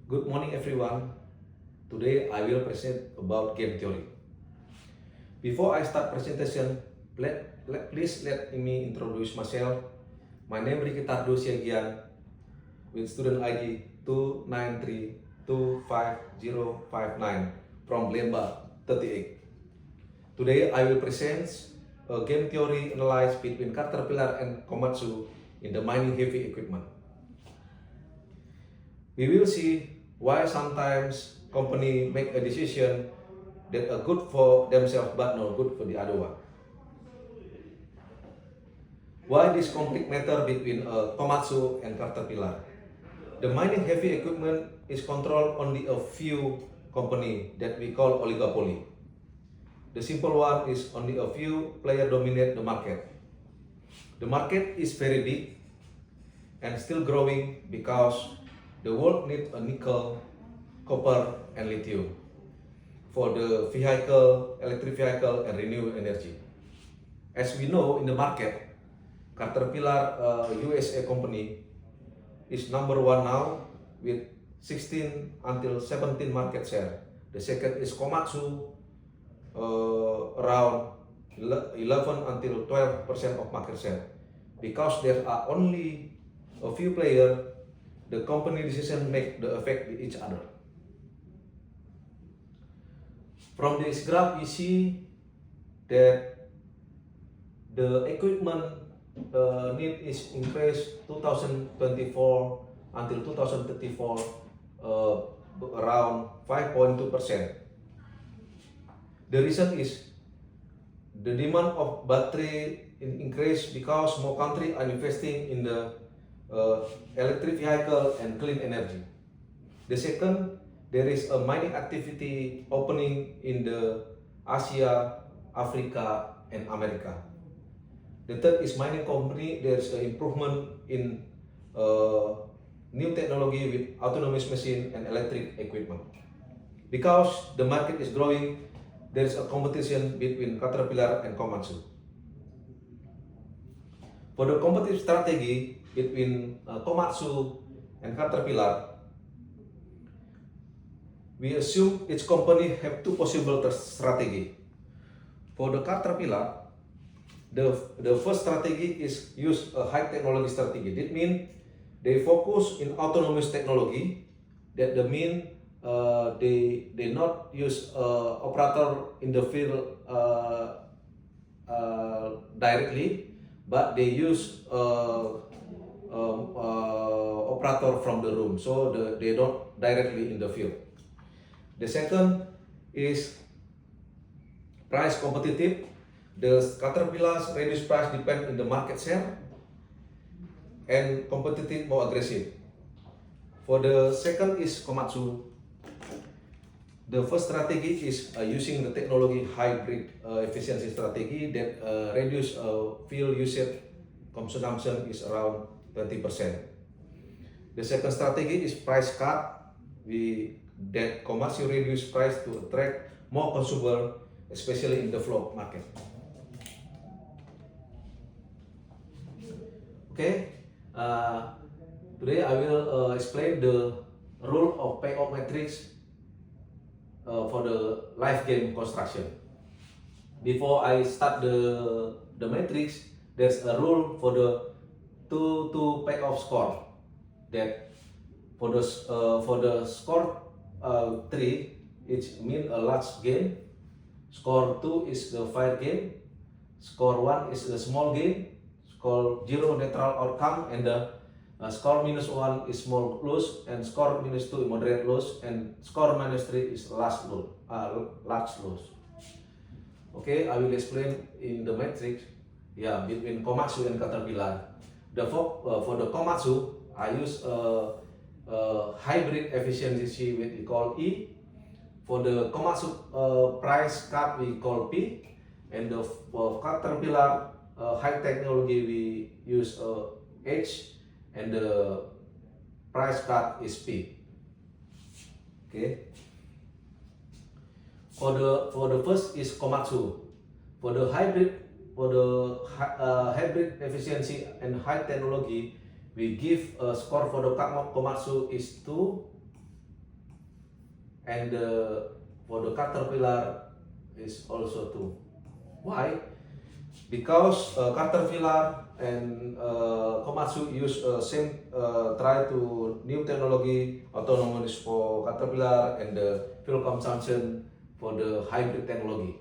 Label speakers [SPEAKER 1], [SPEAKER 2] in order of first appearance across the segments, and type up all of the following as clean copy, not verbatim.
[SPEAKER 1] Good morning everyone. Today I will present about game theory. Before I start presentation, please let me introduce myself. My name is Rikitardo Siagian with student ID 293255059 from Lemba 38. Today I will present a game theory analysis between Caterpillar and Komatsu in the mining heavy equipment. We will see why sometimes company make a decision that are good for themselves but not good for the other one. Why this conflict matter between Komatsu and Caterpillar? The mining heavy equipment is controlled only a few company that we call oligopoly. The simple one is only a few players dominate the market. The market is very big and still growing because the world needs a nickel, copper, and lithium for the vehicle, electric vehicle, and renewable energy. As we know in the market, Caterpillar USA company is number one now with 16 until 17 market share. The second is Komatsu, around 11 until 12% of market share. Because there are only a few players, the company decision make the effect with each other. From this graph, we see that the equipment need is increased 2024 until 2034 around 5.2%. The reason is the demand of battery increase because more countries are investing in the electric vehicle and clean energy. The second, there is a mining activity opening in the Asia, Africa, and America. The third is mining company. There's an improvement in new technology with autonomous machine and electric equipment. Because the market is growing, there is a competition between Caterpillar and Komatsu. For the competitive strategy between Komatsu and Caterpillar, we assume each company have two possible strategy. For the Caterpillar, the first strategy is use a high technology strategy. That means they focus in autonomous technology. That the mean they not use operator in the field directly, but they use operator from the room, so they don't directly in the field. The second is price competitive. The Caterpillar's reduced price depend on the market share and competitive more aggressive. For the second is Komatsu. The first strategy is using the technology hybrid efficiency strategy that reduce fuel usage consumption is around 20%. The second strategy is price cut. That Komatsu reduce price to attract more consumer, especially in the flow market. Okay, today I will explain the rule of payoff matrix for the live game construction. Before I start the matrix, there's a rule for the two payoff score. That for the score 3, it means a large game. Score 2 is the fair game. Score 1 is the small game. Score 0 neutral outcome, and the score -1 is small loss, and score -2 moderate loss, and score -3 is large loss. Okay, I will explain in the matrix. Yeah, between Komatsu and Caterpillar. For the Komatsu, I use hybrid efficiency we call E. For the Komatsu price cut we call P, and for Caterpillar high technology we use H, and the price cut is P. Okay. For the first is Komatsu. For the hybrid efficiency and high technology, we give a score for the Komatsu is 2, and for the Caterpillar is also 2. Why? Because Caterpillar and Komatsu use same try to new technology autonomous for Caterpillar and the fuel consumption for the hybrid technology.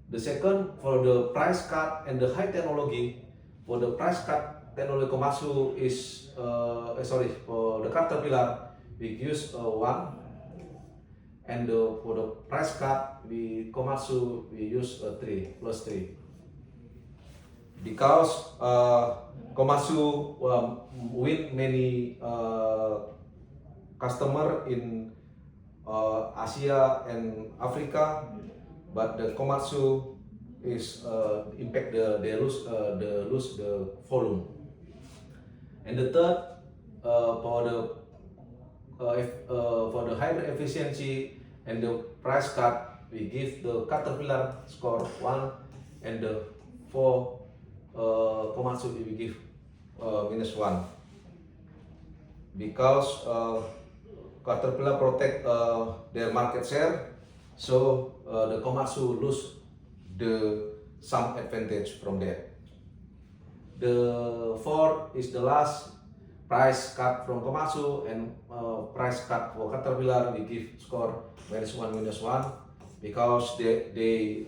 [SPEAKER 1] The second, for the price cut and the high technology, for the price cut technology Komatsu is for the Caterpillar we use 1, and for the price cut we Komatsu we use 3 plus 3. Because Komatsu win many customer in Asia and Africa, but the Komatsu is impact they lose the volume. And the third, for the hybrid efficiency and the price cut, we give the Caterpillar score 1, and the for Komatsu we give -1, because Caterpillar protect their market share, so the Komatsu lose some advantage from that. The fourth is the last price cut from Komatsu, and price cut for Caterpillar we give score -1, because they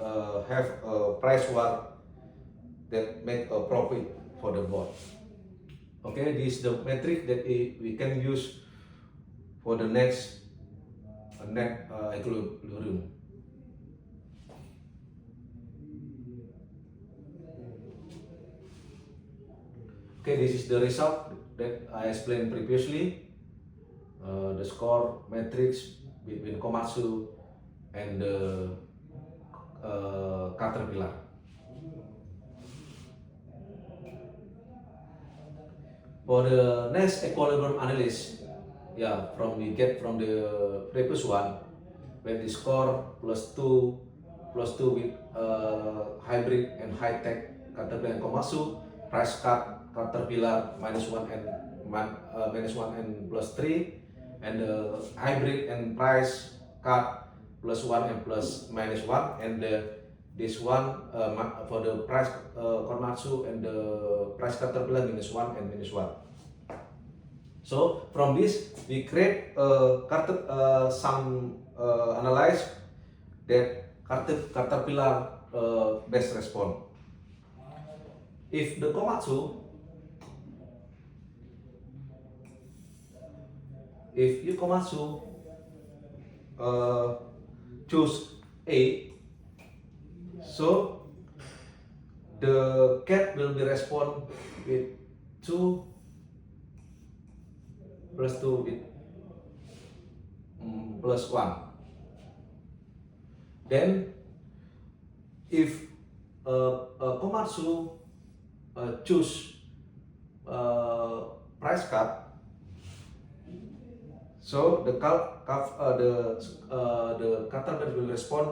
[SPEAKER 1] have a price war that make a profit for the board. Okay, this is the metric that we can use for the next net equilibrium. Okay, this is the result that I explained previously. The score matrix between Komatsu and the Caterpillar. For the next equilibrium analysis, we get from the previous one, when the score +2 with hybrid and high tech Caterpillar and Komatsu, price cut Caterpillar -1 and -1 and +3, and the hybrid and price cut +1 and -1, and this one for the price Komatsu and the price Caterpillar -1 and -1. So from this we create some analyze that Caterpillar best response. If the Komatsu, if you Komatsu choose A, so the cat will be respond with 2 +2 with +1. Then if Komatsu choose price cut, so the Caterpillar will respond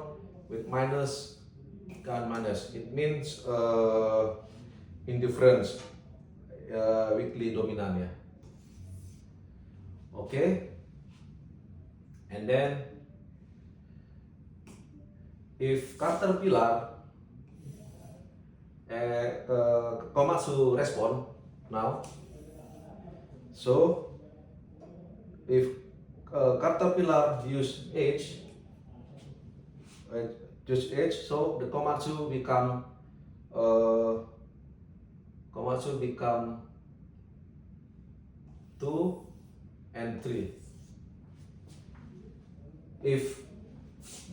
[SPEAKER 1] with minus. It means indifference, weakly dominant. Okay, and then if Caterpillar Komatsu respond now, so if Caterpillar use H, so the Komatsu become 2 and 3. If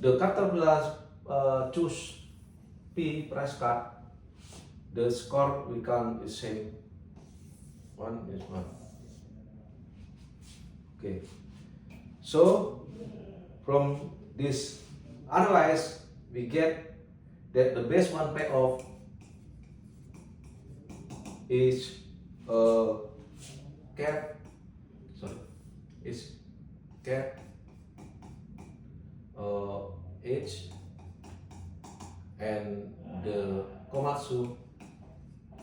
[SPEAKER 1] the Caterpillar choose P, price cut, the score become the same, 1 is 1. Okay, so from this analyze we get that the best one payoff is cat H, and the Komatsu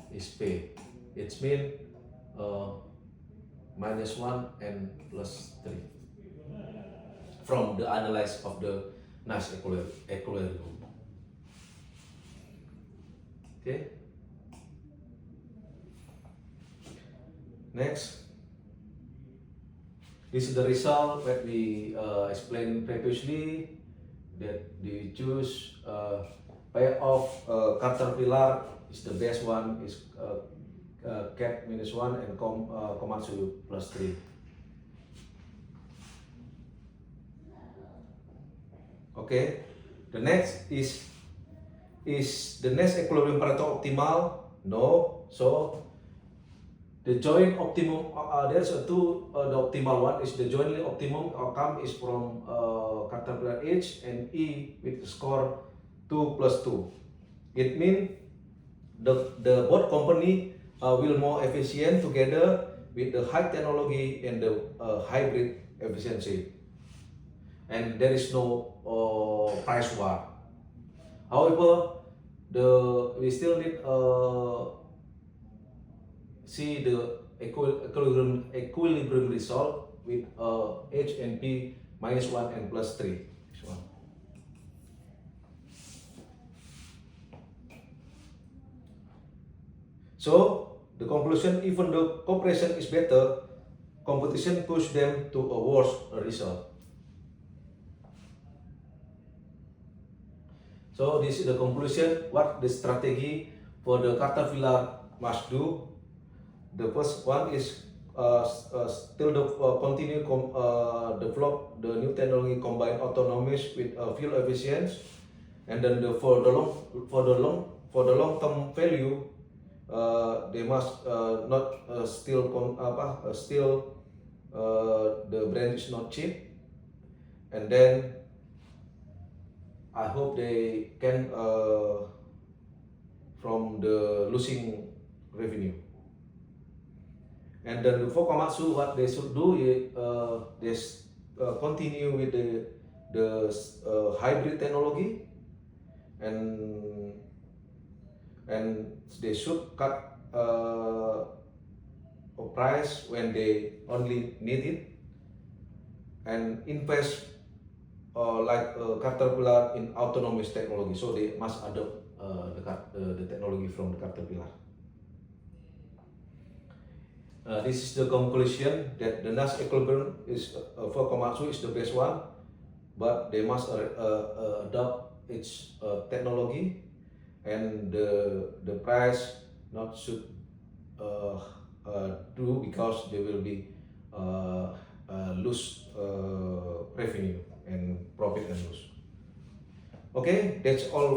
[SPEAKER 1] is P. It means -1 and +3. from the analysis of the Nash equilibrium. Okay. Next, this is the result that we explained previously, that we choose pair of Caterpillar is the best one, is Cat -1 and Komatsu +3. Okay, the next is the Nash equilibrium Pareto optimal? No. So the joint optimum, there's the optimal one is the jointly optimum outcome is from Caterpillar H and E with score 2 + 2. It means the both company will more efficient together with the high technology and the hybrid efficiency, and there is no price war. However, we still need see the equilibrium result with H and P -1 and +3. This one. So the conclusion, even though cooperation is better, competition push them to a worse result. So this is the conclusion, what the strategy for the Caterpillar must do. The first one is still continue develop the new technology, combine autonomous with fuel efficiency, and then for the long term value, they must not still the brand is not cheap, and then I hope they can from the losing revenue. And then for Komatsu, what they should do is they continue with the hybrid technology, and they should cut a price when they only need it, and invest like Caterpillar in autonomous technology. So they must adopt the technology from the Caterpillar. This is the conclusion that the Nash equilibrium is for Komatsu is the best one, but they must adopt its technology, and the price not should do, because they will be lose revenue and profit and loss. Okay, that's all